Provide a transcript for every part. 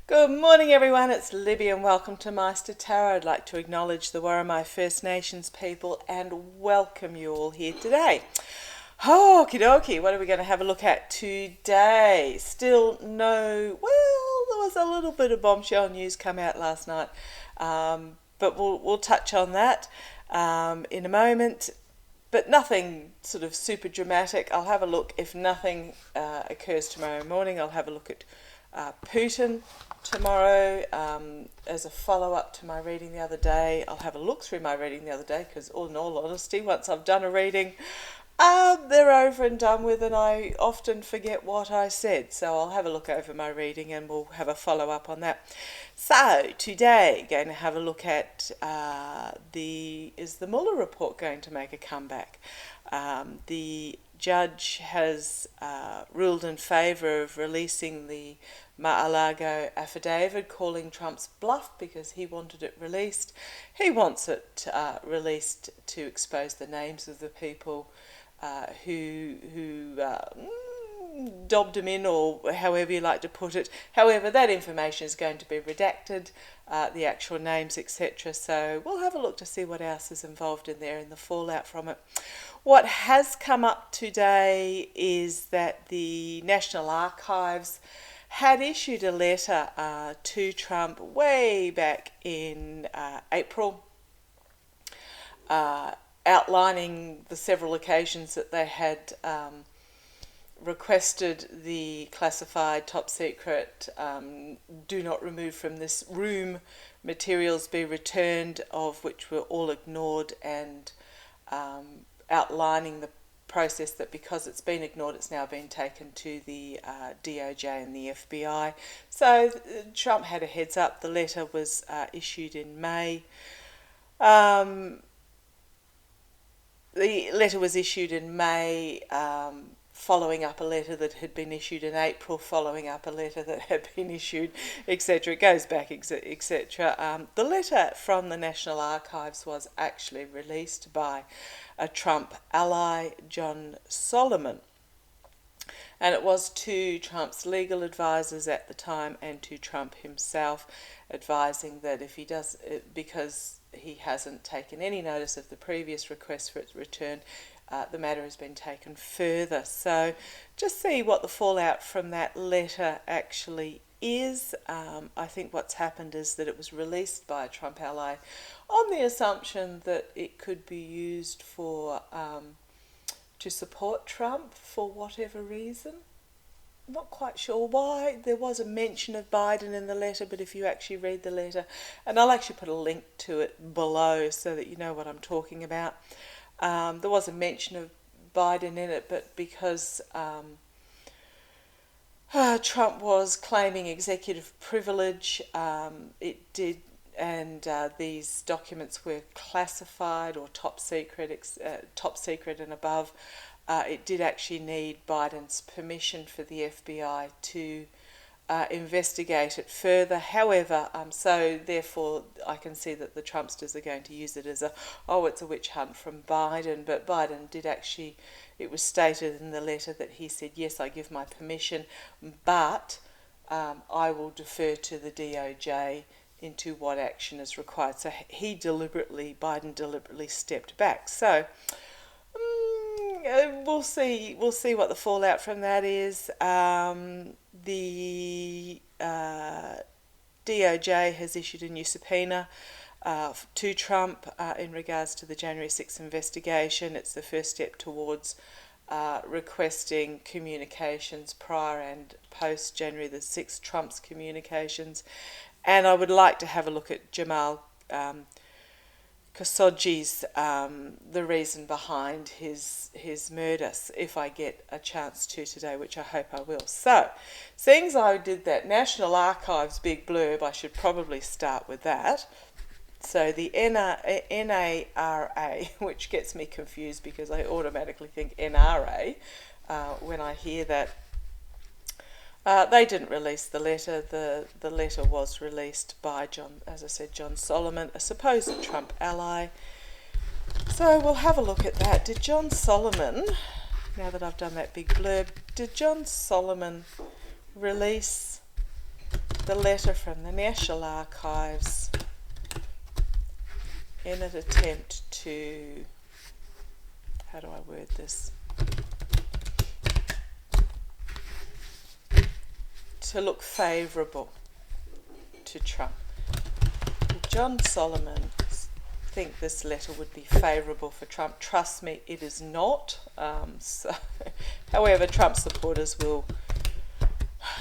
Good morning, everyone. It's Libby, and welcome to Meister Tarot. I'd like to acknowledge the Warramai First Nations people and welcome you all here today. Okie dokie, what are we going to have a look at today? Still no, well, there was a little bit of bombshell news come out last night, but we'll touch on that in a moment. But nothing sort of super dramatic. I'll have a look. If nothing occurs tomorrow morning, I'll have a look at Putin tomorrow as a follow-up to my reading the other day. I'll have a look through my reading the other day because, in all honesty, once I've done a reading, they're over and done with, and I often forget what I said. So I'll have a look over my reading and we'll have a follow-up on that. So today, going to have a look at is the Mueller report going to make a comeback? The judge has ruled in favour of releasing the MarALargo affidavit, calling Trump's bluff because he wanted it released. He wants it released to expose the names of the people who dobbed him in, or however you like to put it. However, that information is going to be redacted, the actual names, etc. So we'll have a look to see what else is involved in there and the fallout from it. What has come up today is that the National Archives had issued a letter to Trump way back in April, outlining the several occasions that they had requested the classified, top secret, do not remove from this room materials be returned, of which were all ignored, and outlining the process that because it's been ignored, it's now been taken to the DOJ and the FBI. So Trump had a heads up. The letter was issued in May. The letter was issued in May, following up a letter that had been issued in April, following up a letter that had been issued, etc. It goes back, etc. The letter from the National Archives was actually released by a Trump ally, John Solomon. And it was to Trump's legal advisors at the time and to Trump himself, advising that if he does, because he hasn't taken any notice of the previous request for its return, the matter has been taken further. So just see what the fallout from that letter actually is. I think what's happened is that it was released by a Trump ally on the assumption that it could be used for to support Trump for whatever reason. Not quite sure why. There was a mention of Biden in the letter, but if you actually read the letter, and I'll actually put a link to it below so that you know what I'm talking about. There was a mention of Biden in it, but because Trump was claiming executive privilege, it did, and these documents were classified or top secret and above. It did actually need Biden's permission for the FBI to investigate it further. However, so therefore I can see that the Trumpsters are going to use it as it's a witch hunt from Biden. But Biden did actually, it was stated in the letter that he said, yes, I give my permission, but I will defer to the DOJ into what action is required. So Biden deliberately stepped back. So we'll see what the fallout from that is. The DOJ has issued a new subpoena to Trump in regards to the January 6th investigation. It's the first step towards requesting communications prior and post January the 6th, Trump's communications. And I would like to have a look at Jamal Khashoggi's the reason behind his murder, if I get a chance to today, which I hope I will. So, seeing as I did that National Archives big blurb, I should probably start with that. So the NARA, which gets me confused because I automatically think NRA when I hear that. They didn't release the letter. The letter was released by John Solomon, a supposed Trump ally. So we'll have a look at that. Did John Solomon, now that I've done that big blurb, did John Solomon release the letter from the National Archives in an attempt to, how do I word this, to look favourable to Trump. Did John Solomon think this letter would be favourable for Trump? Trust me, it is not. However, Trump supporters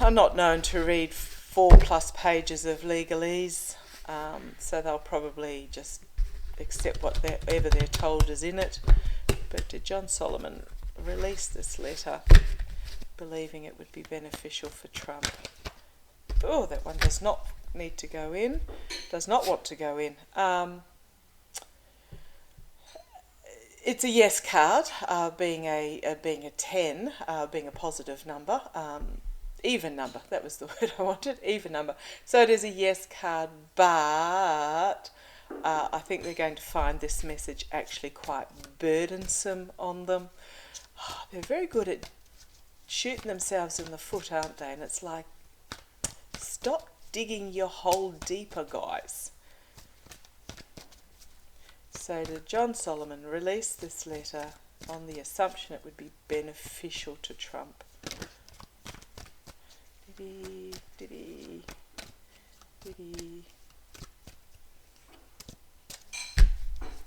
are not known to read 4+ pages of legalese, so they'll probably just accept whatever they're told is in it. But did John Solomon release this letter believing it would be beneficial for Trump? Oh, that one does not need to go in, does not want to go in. It's a yes card, being a 10, being a positive number, even number, that was the word I wanted, even number. So it is a yes card, but I think they're going to find this message actually quite burdensome on them. They're very good at shooting themselves in the foot, aren't they? And it's like, stop digging your hole deeper, guys. So did John Solomon release this letter on the assumption it would be beneficial to Trump? Did he?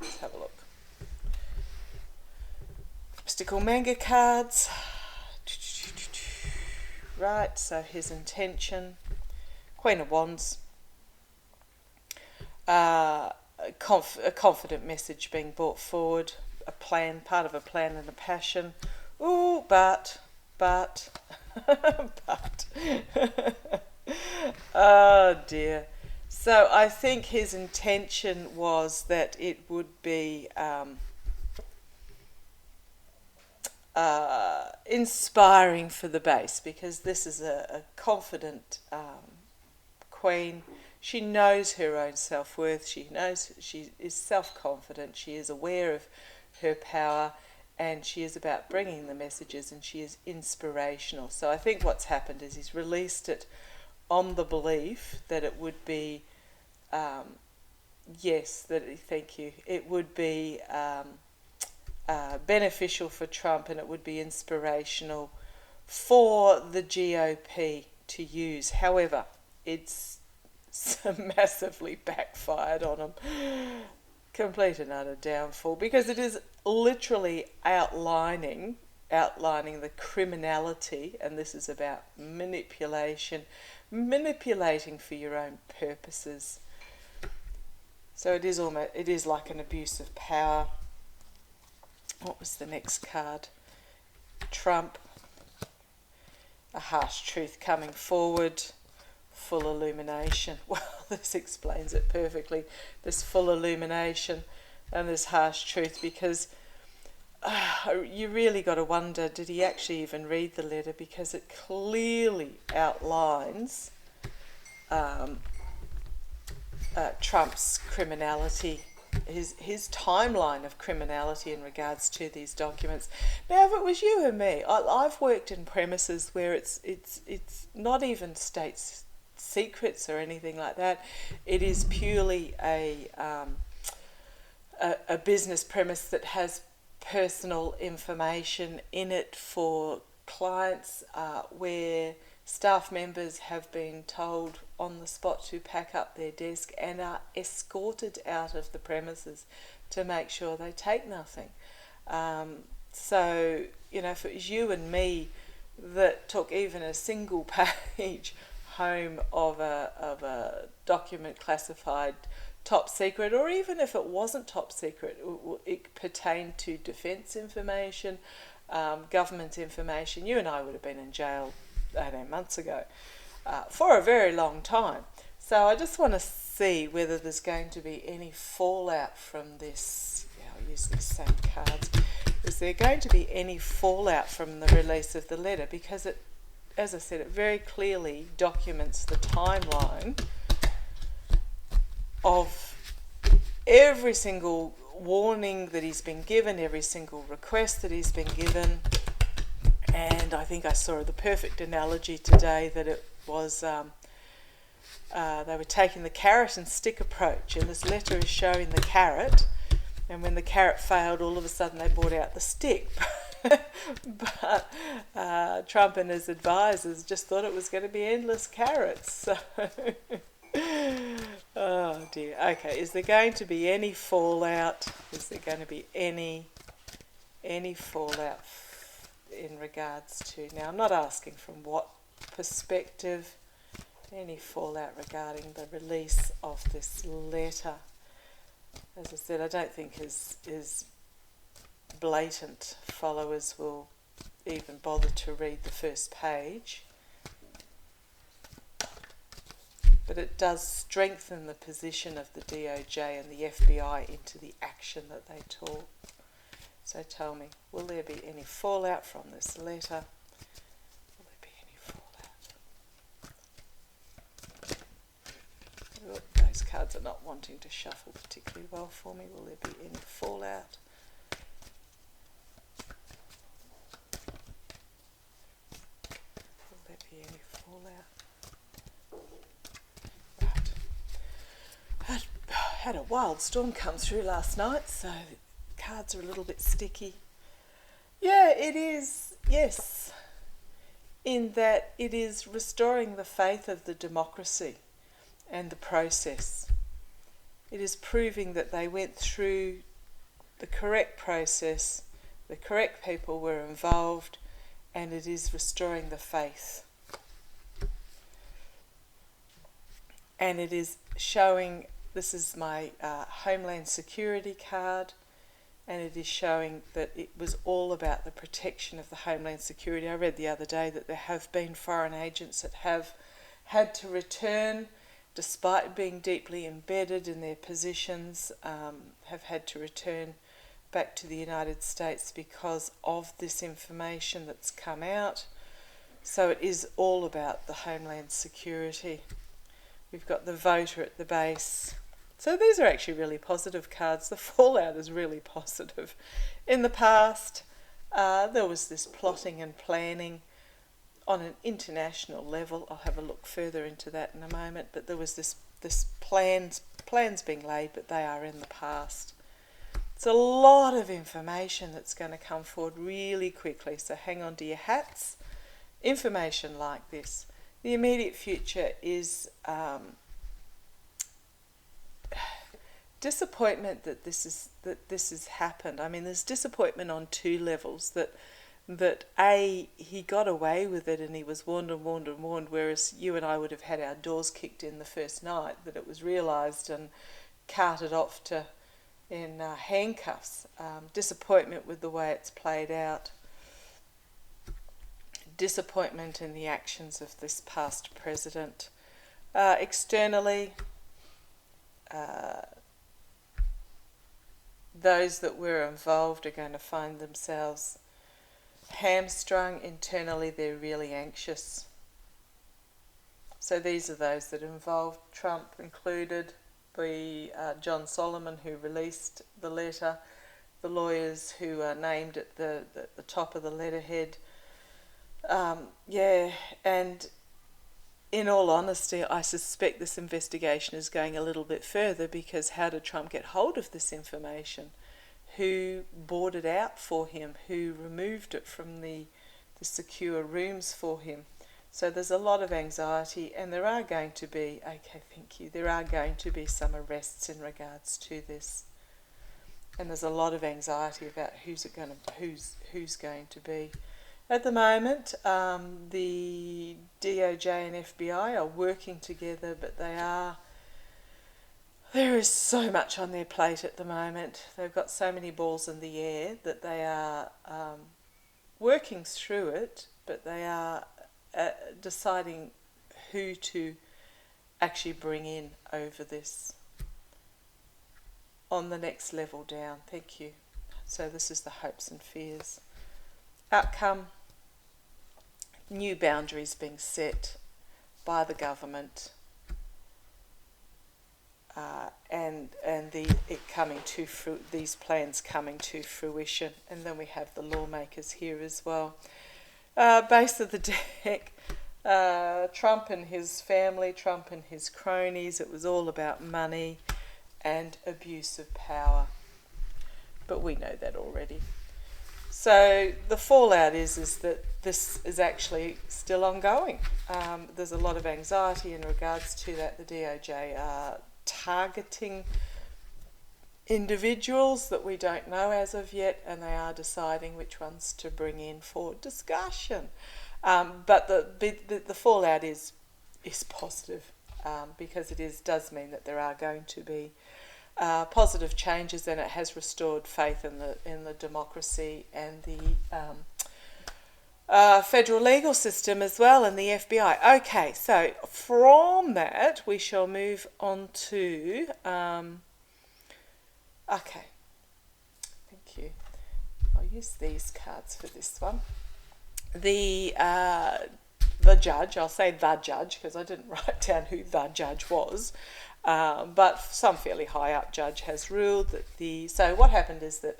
Let's have a look. Mystical manga cards. Right, so his intention. Queen of Wands. A confident message being brought forward, a plan, part of a plan and a passion. Ooh, but. Oh dear. So I think his intention was that it would be inspiring for the base, because this is a confident queen. She knows her own self-worth, she knows she is self-confident, she is aware of her power, and she is about bringing the messages, and she is inspirational. So I think what's happened is he's released it on the belief that it would be, thank you, it would be beneficial for Trump, and it would be inspirational for the GOP to use. However, it's massively backfired on him. Complete and utter downfall, because it is literally outlining the criminality, and this is about manipulating for your own purposes. So it is like an abuse of power. What was the next card? Trump. A harsh truth coming forward. Full illumination. Well, this explains it perfectly. This full illumination and this harsh truth, because you really got to wonder, did he actually even read the letter? Because it clearly outlines Trump's criminality, his timeline of criminality in regards to these documents. Now, if it was you and me, I've worked in premises where it's not even state secrets or anything like that. It is purely a business premise that has personal information in it for clients, where staff members have been told on the spot to pack up their desk and are escorted out of the premises to make sure they take nothing. So, if it was you and me that took even a single page home of a document classified top secret, or even if it wasn't top secret, it pertained to defence information, government information, you and I would have been in jail 18 months ago for a very long time. So I just want to see whether there's going to be any fallout from this. I'll use these same cards. Is there going to be any fallout from the release of the letter? Because it, as I said, it very clearly documents the timeline of every single warning that he's been given, every single request that he's been given. And I think I saw the perfect analogy today, that it was they were taking the carrot and stick approach, and this letter is showing the carrot, and when the carrot failed, all of a sudden they brought out the stick. But Trump and his advisors just thought it was going to be endless carrots. So oh dear. Okay, is there going to be any fallout? Is there going to be any fallout in regards to... Now, I'm not asking from what perspective. Any fallout regarding the release of this letter. As I said, I don't think his blatant followers will even bother to read the first page. But it does strengthen the position of the DOJ and the FBI into the action that they took. So tell me, will there be any fallout from this letter? Will there be any fallout? Oh, those cards are not wanting to shuffle particularly well for me. Will there be any fallout? Will there be any fallout? Had a wild storm come through last night, so the cards are a little bit sticky. Yeah, it is, yes, in that it is restoring the faith of the democracy and the process. It is proving that they went through the correct process, the correct people were involved, and it is restoring the faith. And it is showing... This is my Homeland Security card, and it is showing that it was all about the protection of the Homeland Security. I read the other day that there have been foreign agents that have had to return, despite being deeply embedded in their positions, have had to return back to the United States because of this information that's come out. So it is all about the Homeland Security. We've got the voter at the base. So these are actually really positive cards. The fallout is really positive. In the past, there was this plotting and planning on an international level. I'll have a look further into that in a moment. But there was this plans being laid, but they are in the past. It's a lot of information that's going to come forward really quickly. So hang on to your hats. Information like this. The immediate future is disappointment that this has happened. I mean, there's disappointment on two levels. That A, he got away with it and he was warned and warned and warned, whereas you and I would have had our doors kicked in the first night that it was realised and carted off in handcuffs. Disappointment with the way it's played out. Disappointment in the actions of this past president. Externally, those that were involved are going to find themselves hamstrung. Internally, they're really anxious. So these are those that are involved, Trump included, the John Solomon who released the letter, the lawyers who are named at the top of the letterhead. And in all honesty, I suspect this investigation is going a little bit further, because how did Trump get hold of this information? Who bought it out for him? Who removed it from the secure rooms for him? So there's a lot of anxiety, and there are going to be, there are going to be some arrests in regards to this. And there's a lot of anxiety about who's going to be. At the moment, the DOJ and FBI are working together, but there is so much on their plate at the moment. They've got so many balls in the air that they are working through it, but they are deciding who to actually bring in over this on the next level down. Thank you. So this is the hopes and fears. Outcome: new boundaries being set by the government, and these plans coming to fruition. And then we have the lawmakers here as well. Base of the deck, Trump and his family, Trump and his cronies. It was all about money and abuse of power. But we know that already. So the fallout is that this is actually still ongoing. There's a lot of anxiety in regards to that. The DOJ are targeting individuals that we don't know as of yet, and they are deciding which ones to bring in for discussion. But the fallout is positive, because it does mean that there are going to be positive changes, and it has restored faith in the democracy and the federal legal system as well, and the FBI. Okay, so from that we shall move on to okay, thank you. I'll use these cards for this one. The judge, I'll say the judge because I didn't write down who the judge was, but some fairly high up judge has ruled that so what happened is that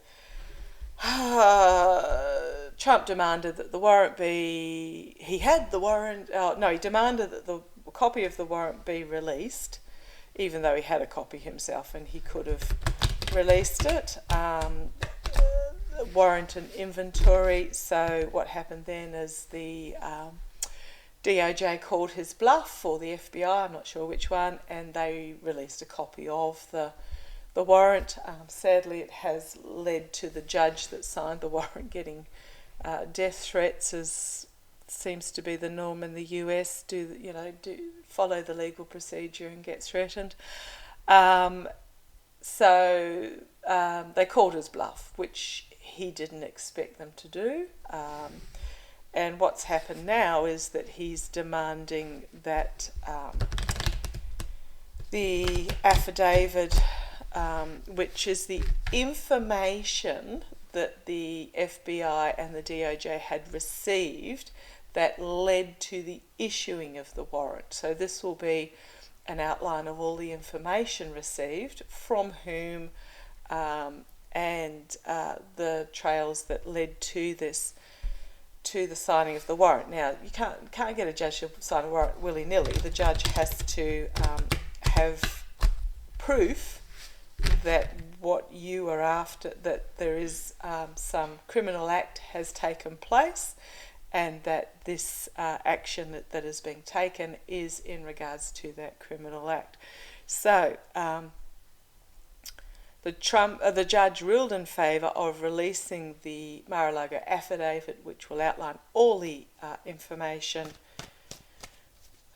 Trump demanded that the warrant be, he demanded that the copy of the warrant be released, even though he had a copy himself and he could have released it. Warrant and inventory. So what happened then is the DOJ called his bluff, or the FBI, I'm not sure which one, and they released a copy of the warrant. Sadly, it has led to the judge that signed the warrant getting death threats, as seems to be the norm in the US. Do follow the legal procedure and get threatened. So they called his bluff, which he didn't expect them to do. And what's happened now is that he's demanding that the affidavit, which is the information that the FBI and the DOJ had received that led to the issuing of the warrant. So this will be an outline of all the information received, from whom, and the trails that led to this, to the signing of the warrant. Now, you can't get a judge to sign a warrant willy-nilly. The judge has to have proof that what you are after, that there is some criminal act has taken place, and that this action that is being taken is in regards to that criminal act. So the judge ruled in favour of releasing the MarALargo affidavit, which will outline all the information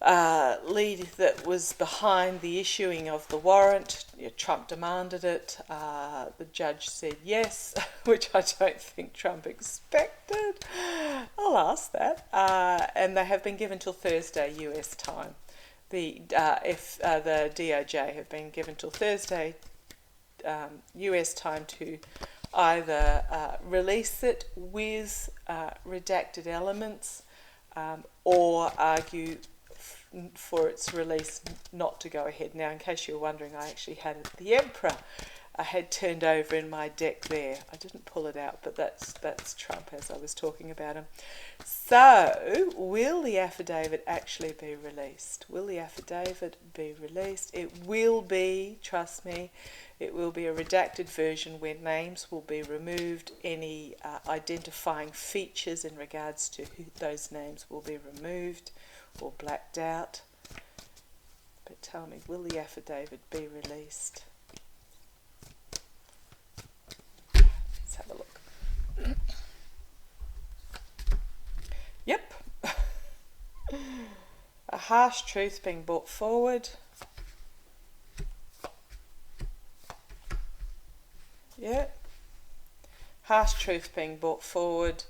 that was behind the issuing of the warrant. Trump demanded it. The judge said yes, which I don't think Trump expected. I'll ask that. And they have been given till Thursday US time. The DOJ have been given till Thursday US time to either release it with redacted elements, or argue for its release not to go ahead. Now, in case you're wondering, I actually had the Emperor I had turned over in my deck there. I didn't pull it out, but that's Trump as I was talking about him. So, will the affidavit actually be released? Will the affidavit be released? It will be, trust me, it will be a redacted version where names will be removed. Any identifying features in regards to who those names will be removed or blacked out. But tell me, will the affidavit be released? Let's have a look. Yep. A harsh truth being brought forward. Yeah. Harsh truth being brought forward.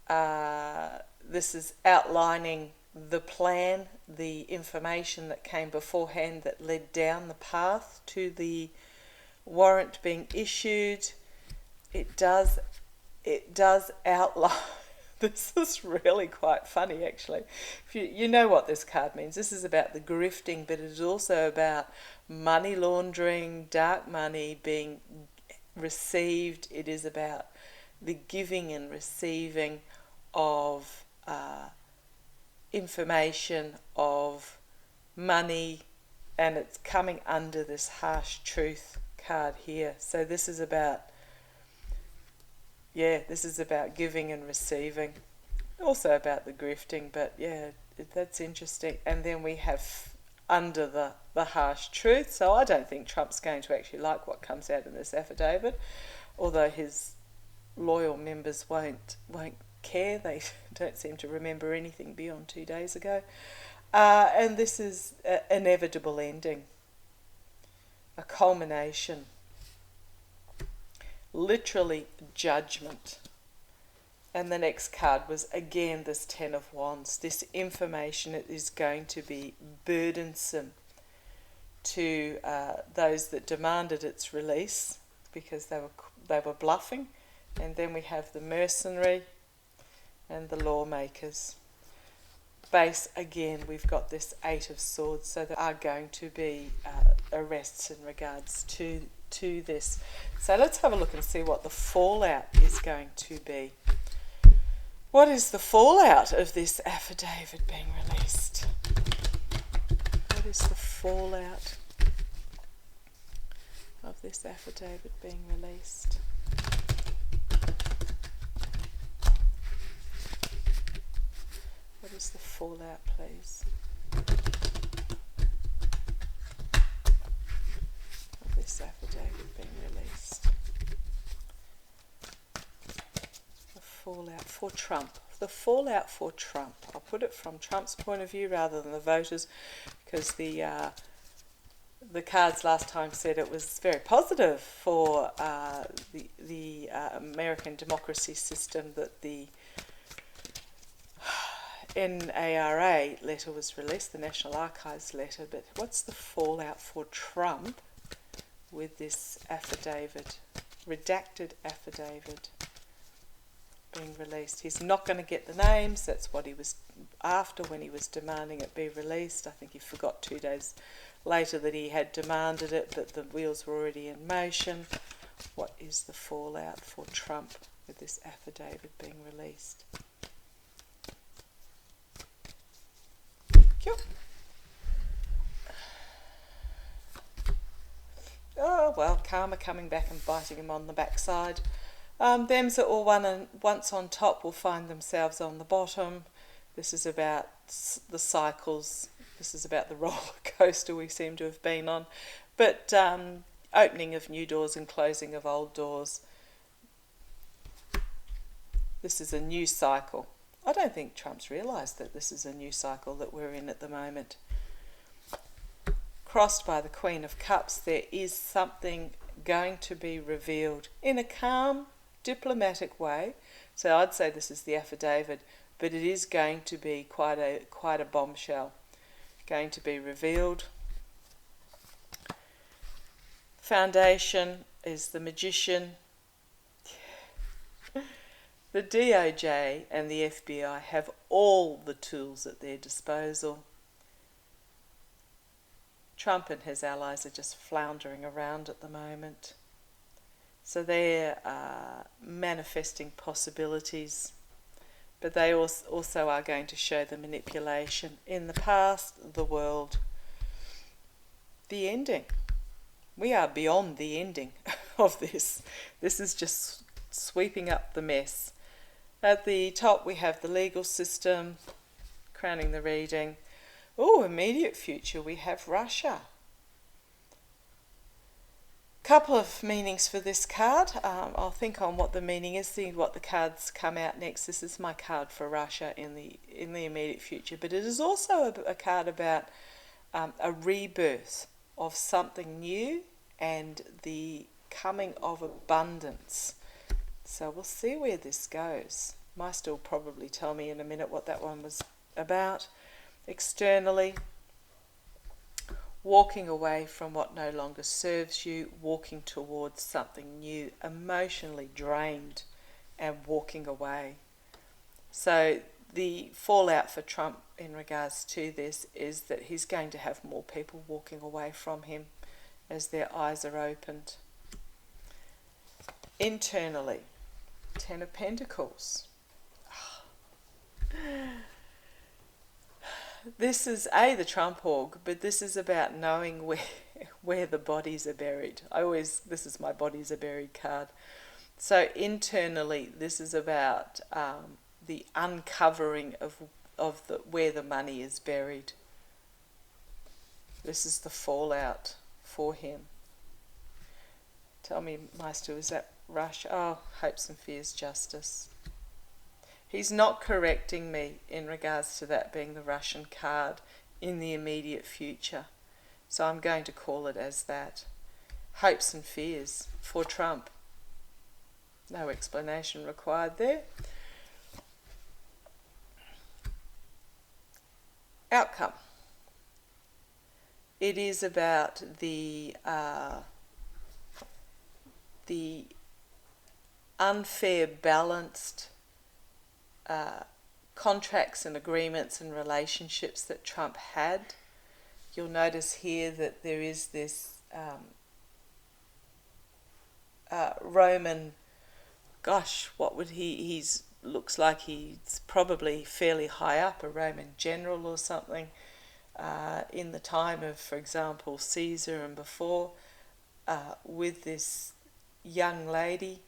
This is outlining the plan, the information that came beforehand that led down the path to the warrant being issued. It does outline. This is really quite funny, actually. If you know what this card means. This is about the grifting, but it is also about money laundering, dark money being received. It is about the giving and receiving of information of money, and it's coming under this harsh truth card here. So this is about, this is about giving and receiving. Also about the grifting, but yeah, that's interesting. And then we have under the harsh truth. So I don't think Trump's going to actually like what comes out in this affidavit, although his loyal members won't care. They don't seem to remember anything beyond 2 days ago. And this is an inevitable ending, a culmination, literally judgment. And the next card was again this Ten of Wands. This information is going to be burdensome to those that demanded its release because they were bluffing. And then we have the mercenary and the lawmakers. Base again, we've got this Eight of Swords, so there are going to be arrests in regards to this. So let's have a look and see what the fallout is going to be. What is the fallout of this affidavit being released? What is the fallout of this affidavit being released? What is the fallout, please? Of this affidavit being released. The fallout for Trump. The fallout for Trump. I'll put it from Trump's point of view rather than the voters, because the cards last time said it was very positive for the American democracy system that the NARA letter was released, the National Archives letter. But what's the fallout for Trump with this affidavit, redacted affidavit being released? He's not going to get the names. That's what he was after when he was demanding it be released. I think he forgot 2 days later that he had demanded it, but the wheels were already in motion. What is the fallout for Trump with this affidavit being released? Oh, well, karma coming back and biting him on the backside. Them that were once on top will find themselves on the bottom. This is about the cycles. This is about the roller coaster we seem to have been on. But opening of new doors and closing of old doors. This is a new cycle. I don't think Trump's realised that this is a new cycle that we're in at the moment. Crossed by the Queen of Cups, there is something going to be revealed in a calm, diplomatic way. So I'd say this is the affidavit, but it is going to be quite a bombshell going to be revealed. Foundation is the Magician. The DOJ and the FBI have all the tools at their disposal. Trump and his allies are just floundering around at the moment. So they're manifesting possibilities, but they also are going to show the manipulation in the past, the world, the ending. We are beyond the ending of this. This is just sweeping up the mess. At the top we have the legal system, crowning the reading. Oh, immediate future, we have Russia. Couple of meanings for this card. I'll think on what the meaning is, see what the cards come out next. This is my card for Russia in the immediate future, but it is also a card about a rebirth of something new and the coming of abundance. So we'll see where this goes. Meister will probably tell me in a minute what that one was about. Externally, walking away from what no longer serves you, walking towards something new, emotionally drained and walking away. So the fallout for Trump in regards to this is that he's going to have more people walking away from him as their eyes are opened. Internally, Ten of Pentacles. this is the Trump org, but this is about knowing where the bodies are buried. This is my bodies are buried card. So internally, this is about the uncovering of where the money is buried. This is the fallout for him. Tell me, Meister, was that Russia? Oh, hopes and fears, justice. He's not correcting me in regards to that being the Russian card in the immediate future. So I'm going to call it as that. Hopes and fears for Trump. No explanation required there. Outcome. It is about the unfair, balanced contracts and agreements and relationships that Trump had. You'll notice here that there is this Roman, gosh, what would he's looks like he's probably fairly high up, a Roman general or something, in the time of, for example, Caesar and before, with this young lady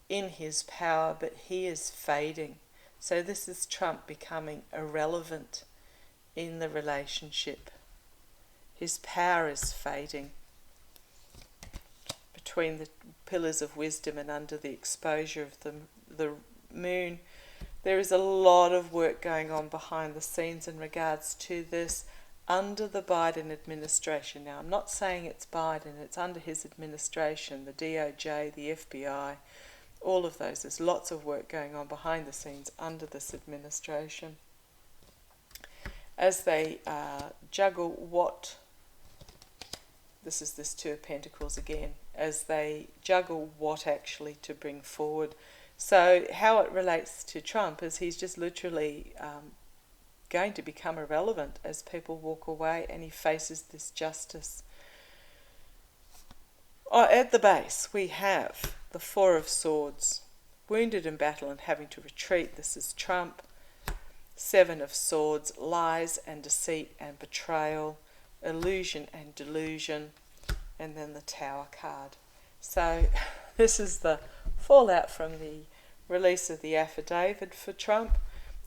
in his power, but he is fading. So this is Trump becoming irrelevant in the relationship. His power is fading between the pillars of wisdom and under the exposure of the moon. There is a lot of work going on behind the scenes in regards to this under the Biden administration. Now, I'm not saying it's Biden, it's under his administration, the DOJ, the FBI, all of those. There's lots of work going on behind the scenes under this administration as they juggle what, this is this Two of Pentacles again, as they juggle what actually to bring forward. So how it relates to Trump is he's just literally going to become irrelevant as people walk away and he faces this justice. At the base, we have the Four of Swords, wounded in battle and having to retreat. This is Trump. Seven of Swords, lies and deceit and betrayal, illusion and delusion, and then the Tower card. So this is the fallout from the release of the affidavit for Trump,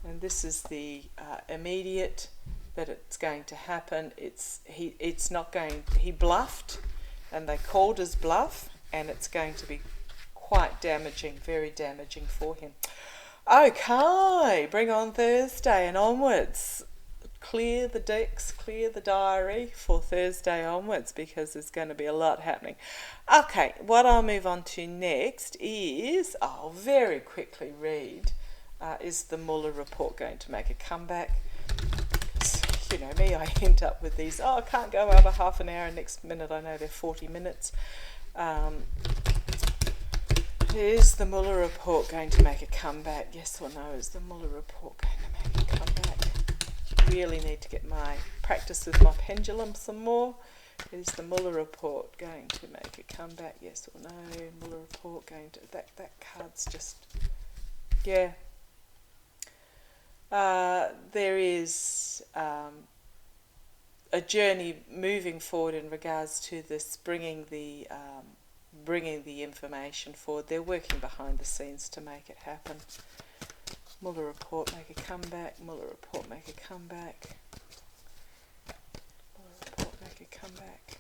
and this is the immediate that it's going to happen. He bluffed, and they called his bluff, and it's going to be quite damaging, very damaging for him. Okay, bring on Thursday and onwards. Clear the decks, clear the diary for Thursday onwards because there's going to be a lot happening. Okay, what I'll move on to next is, I'll very quickly read, is the Mueller report going to make a comeback? You know me, I end up with these, I can't go over half an hour, and next minute I know they're 40 minutes. Is the Mueller report going to make a comeback? Yes or no? Is the Mueller report going to make a comeback? Really need to get my practice with my pendulum some more. Is the Mueller report going to make a comeback? Yes or no? Mueller report going to... That card's just... Yeah. There is a journey moving forward in regards to this, bringing the information forward. They're working behind the scenes to make it happen. Mueller report, make a comeback. Mueller report, make a comeback. Mueller report, make a comeback.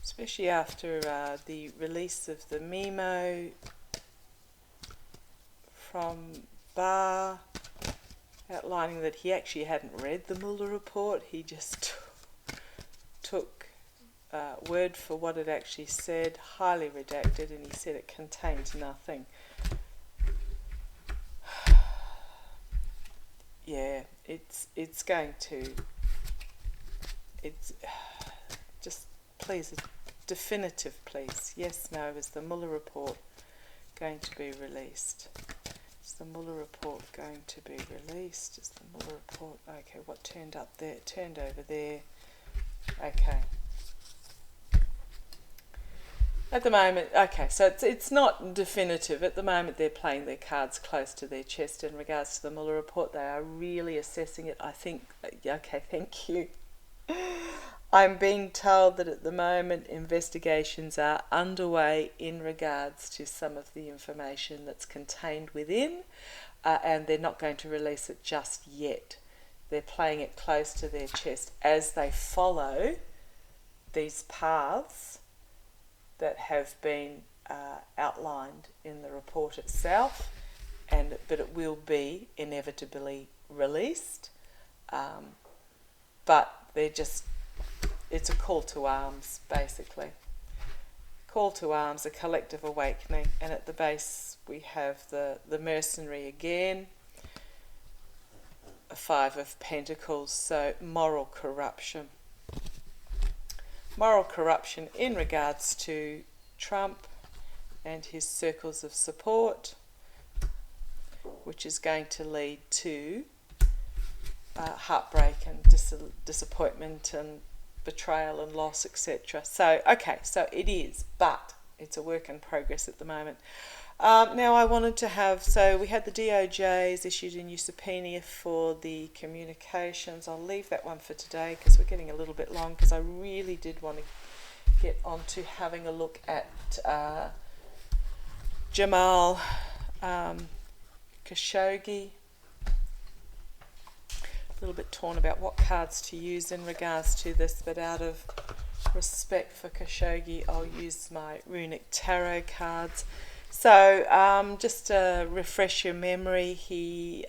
Especially after the release of the memo from Barr outlining that he actually hadn't read the Mueller report. He just took word for what it actually said, highly redacted, and he said it contained nothing. Yeah, it's going to... It's just, please, definitive, please. Yes, no, is the Mueller report going to be released? Is the Mueller report going to be released? Is the Mueller report... Okay, what turned up there? It turned over there. Okay. At the moment, okay, so it's not definitive. At the moment, they're playing their cards close to their chest in regards to the Mueller report. They are really assessing it. I think, okay, thank you. I'm being told that at the moment investigations are underway in regards to some of the information that's contained within, and they're not going to release it just yet. They're playing it close to their chest as they follow these paths that have been outlined in the report itself, but it will be inevitably released. But it's a call to arms, basically. Call to arms, a collective awakening, and at the base we have the mercenary again, a Five of Pentacles, so moral corruption. Moral corruption in regards to Trump and his circles of support, which is going to lead to heartbreak and disappointment and betrayal and loss, etc. So, okay, so it is, but it's a work in progress at the moment. Now I wanted to have, so we had the DOJ's issued a new subpoena for the communications. I'll leave that one for today because we're getting a little bit long, because I really did want to get on to having a look at Jamal Khashoggi. A little bit torn about what cards to use in regards to this, but out of respect for Khashoggi, I'll use my runic tarot cards. So just to refresh your memory, he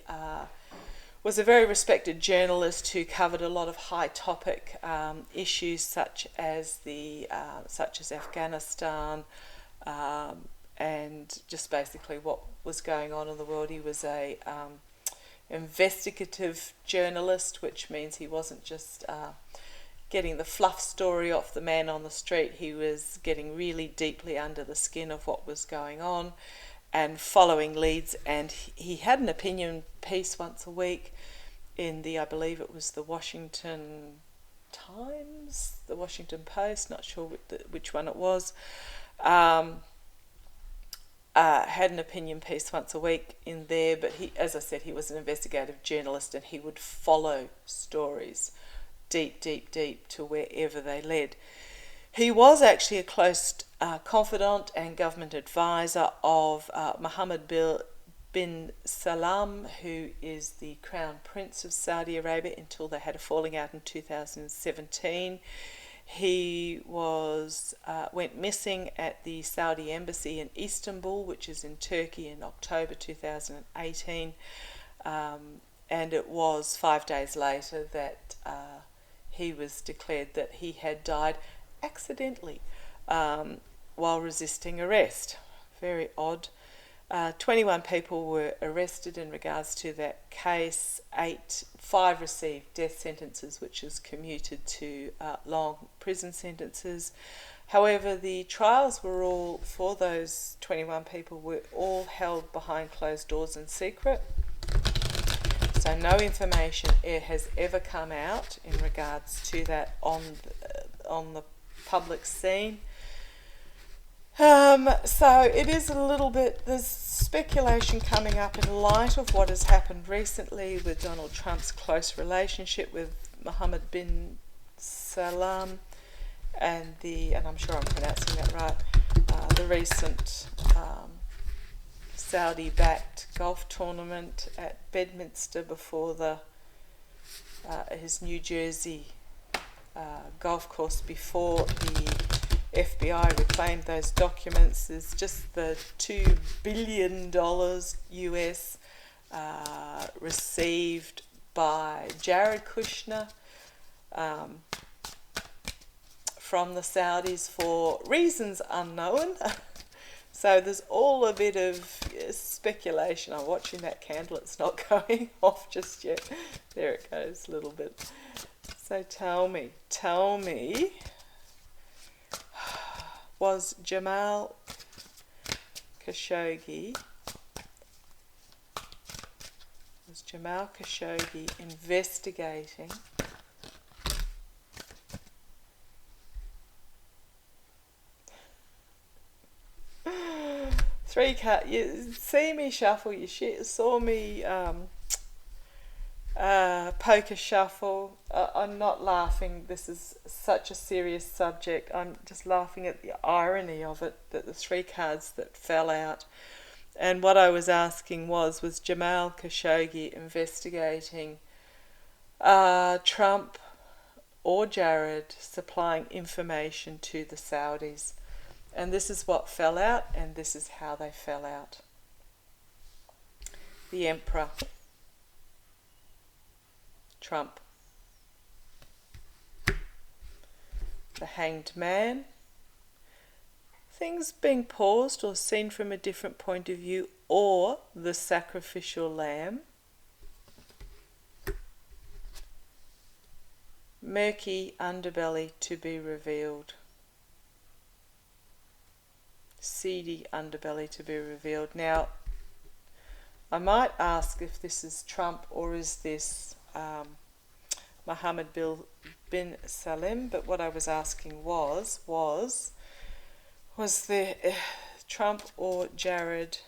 was a very respected journalist who covered a lot of high topic issues such as Afghanistan and just basically what was going on in the world. He was a investigative journalist, which means he wasn't just getting the fluff story off the man on the street. He was getting really deeply under the skin of what was going on and following leads, and he had an opinion piece once a week in the, I believe it was the Washington Times, the Washington Post, not sure which one it was. Had an opinion piece once a week in there, but he, as I said, he was an investigative journalist and he would follow stories deep to wherever they led. He was actually a close confidant and government advisor of Mohammed bin Salman, who is the Crown Prince of Saudi Arabia, until they had a falling out in 2017. He went missing at the Saudi embassy in Istanbul, which is in Turkey, in October 2018, and it was 5 days later that he was declared that he had died accidentally while resisting arrest. Very odd. 21 people were arrested in regards to that case. 5 received death sentences, which is commuted to long prison sentences. However, the trials were all, for those 21 people, were all held behind closed doors in secret. So no information has ever come out in regards to that on the public scene. So it is a little bit, there's speculation coming up in light of what has happened recently with Donald Trump's close relationship with Mohammed bin Salman and I'm sure I'm pronouncing that right, the recent Saudi-backed golf tournament at Bedminster before his New Jersey golf course, before the FBI reclaimed those documents. There's just the $2 billion US received by Jared Kushner from the Saudis for reasons unknown. So there's all a bit of speculation. I'm watching that candle, it's not going off just yet. There it goes, a little bit. So tell me, was Jamal Khashoggi Was Jamal Khashoggi investigating three card? You see me shuffle, you saw me poker shuffle. I'm not laughing, this is such a serious subject. I'm just laughing at the irony of it, that the three cards that fell out. And what I was asking was Jamal Khashoggi investigating Trump or Jared supplying information to the Saudis? And this is what fell out, and this is how they fell out. The Emperor, Trump. The Hanged Man, things being paused or seen from a different point of view, or the sacrificial lamb. Murky underbelly to be revealed. Seedy underbelly to be revealed. Now, I might ask if this is Trump or is this Mohammed bin Salem, but what I was asking was there Trump or Jared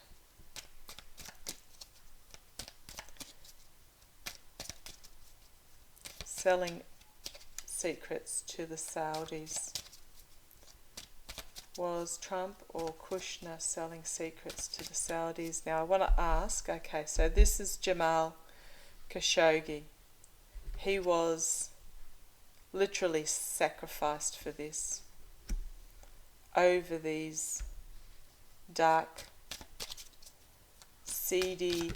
selling secrets to the Saudis? Was Trump or Kushner selling secrets to the Saudis? Now I want to ask, okay, so this is Jamal Khashoggi. He was literally sacrificed for this, over these dark, seedy,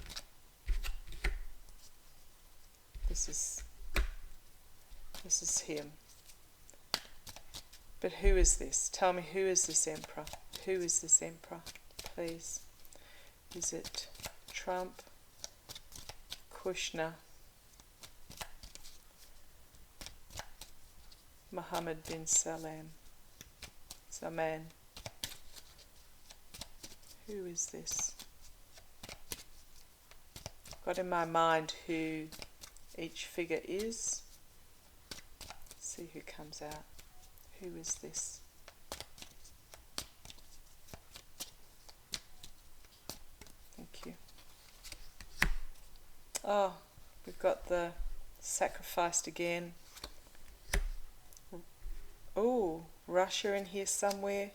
this is him. But who is this? Tell me, who is this emperor? Who is this emperor, please? Is it Trump, Kushner, Mohammed bin Salman? Who is this? Got in my mind who each figure is. Let's see who comes out. Who is this? Thank you. Oh, we've got the sacrificed again. Oh, Russia in here somewhere.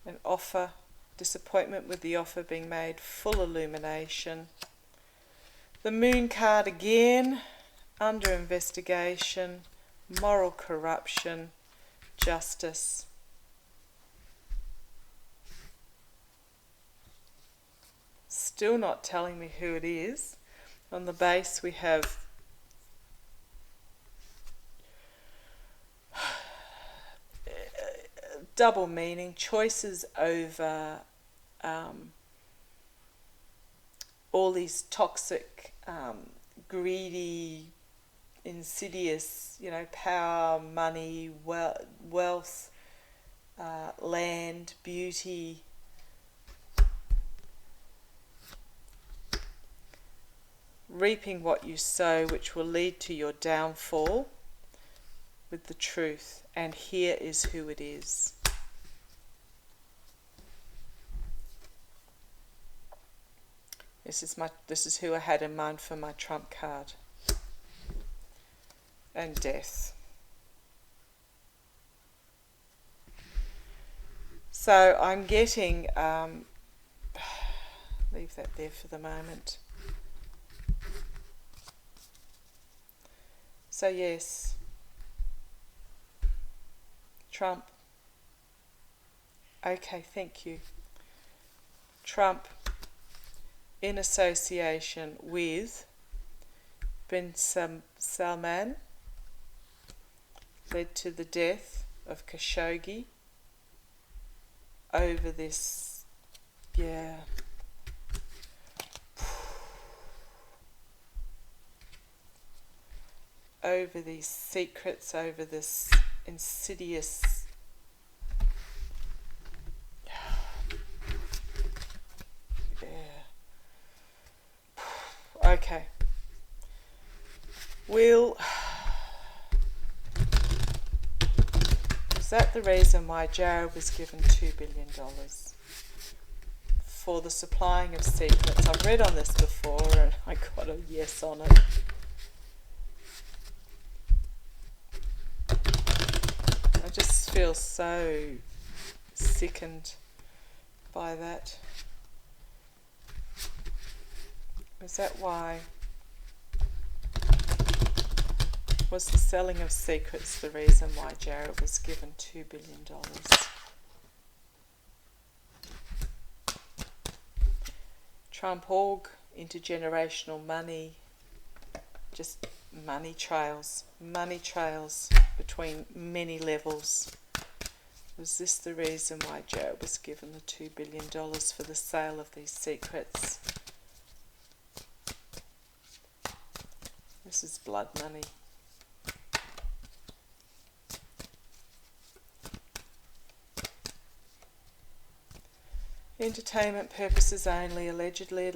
An offer. Disappointment with the offer being made. Full illumination. The moon card again. Under investigation. Moral corruption. Justice. Still not telling me who it is. On the base we have double meaning, choices over all these toxic, greedy, insidious, power, money, wealth, land, beauty. Reaping what you sow, which will lead to your downfall with the truth. And here is who it is. This is who I had in mind for my trump card. And death. So I'm getting, leave that there for the moment. So yes, Trump. Okay, thank you. Trump in association with bin Salman led to the death of Khashoggi over this, over these secrets, over this insidious Okay. Is that the reason why Jared was given $2 billion? For the supplying of secrets. I've read on this before and I got a yes on it. I just feel so sickened by that. Is that why? Was the selling of secrets the reason why Jared was given $2 billion? Trump org, intergenerational money, just money trails between many levels. Was this the reason why Jared was given the $2 billion for the sale of these secrets? This is blood money. Entertainment purposes only, allegedly.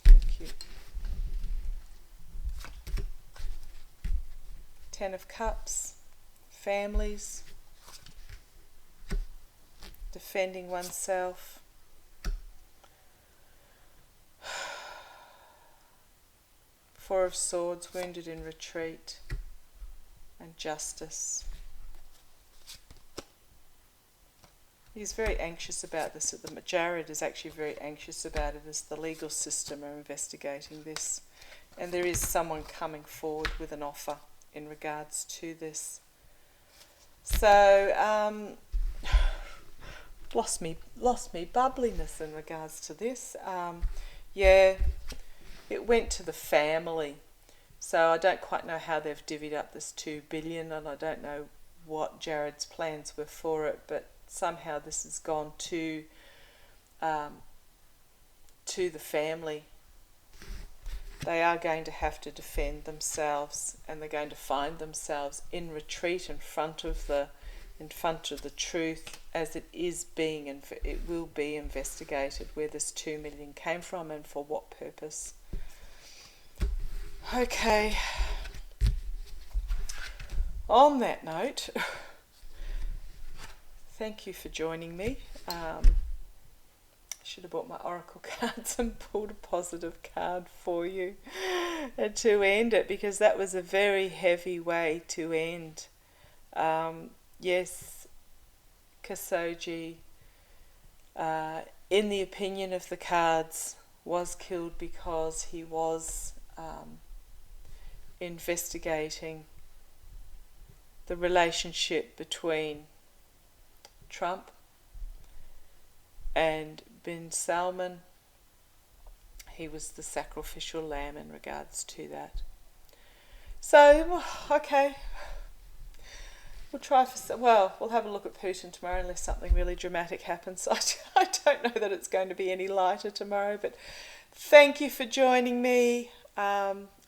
Thank you. Ten of Cups, families, defending oneself. Four of Swords, wounded in retreat, and justice. He's very anxious about this. Jared is actually very anxious about it as the legal system are investigating this. And there is someone coming forward with an offer in regards to this. So, lost me bubbliness in regards to this. Yeah. It went to the family, so I don't quite know how they've divvied up this $2 billion, and I don't know what Jared's plans were for it, but somehow this has gone to the family. They are going to have to defend themselves, and they're going to find themselves in retreat in front of the truth, as it will be investigated where this $2 million came from and for what purpose. Okay. On that note, thank you for joining me. I should have bought my oracle cards and pulled a positive card for you to end it, because that was a very heavy way to end. Yes, Khashoggi, in the opinion of the cards, was killed because he was investigating the relationship between Trump and bin Salman. He was the sacrificial lamb in regards to that. So, okay. We'll have a look at Putin tomorrow unless something really dramatic happens. I don't know that it's going to be any lighter tomorrow, but thank you for joining me.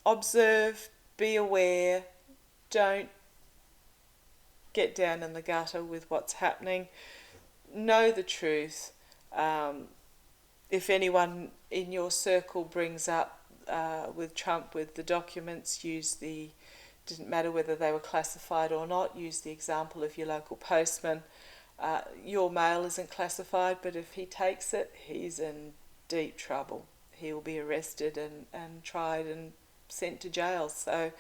Observe, be aware, don't get down in the gutter with what's happening. Know the truth. If anyone in your circle brings up with Trump with the documents, didn't matter whether they were classified or not, use the example of your local postman. Your mail isn't classified, but if he takes it, he's in deep trouble. He will be arrested and tried and sent to jail. So,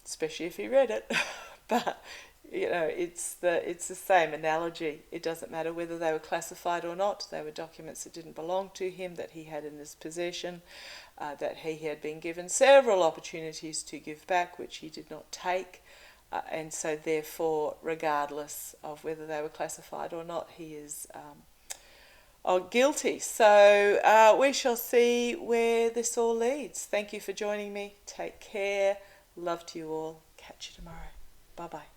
especially if he read it. But, it's the same analogy. It doesn't matter whether they were classified or not. They were documents that didn't belong to him, that he had in his possession, that he had been given several opportunities to give back, which he did not take. And so therefore, regardless of whether they were classified or not, he is guilty. So we shall see where this all leads. Thank you for joining me. Take care. Love to you all. Catch you tomorrow. Bye-bye.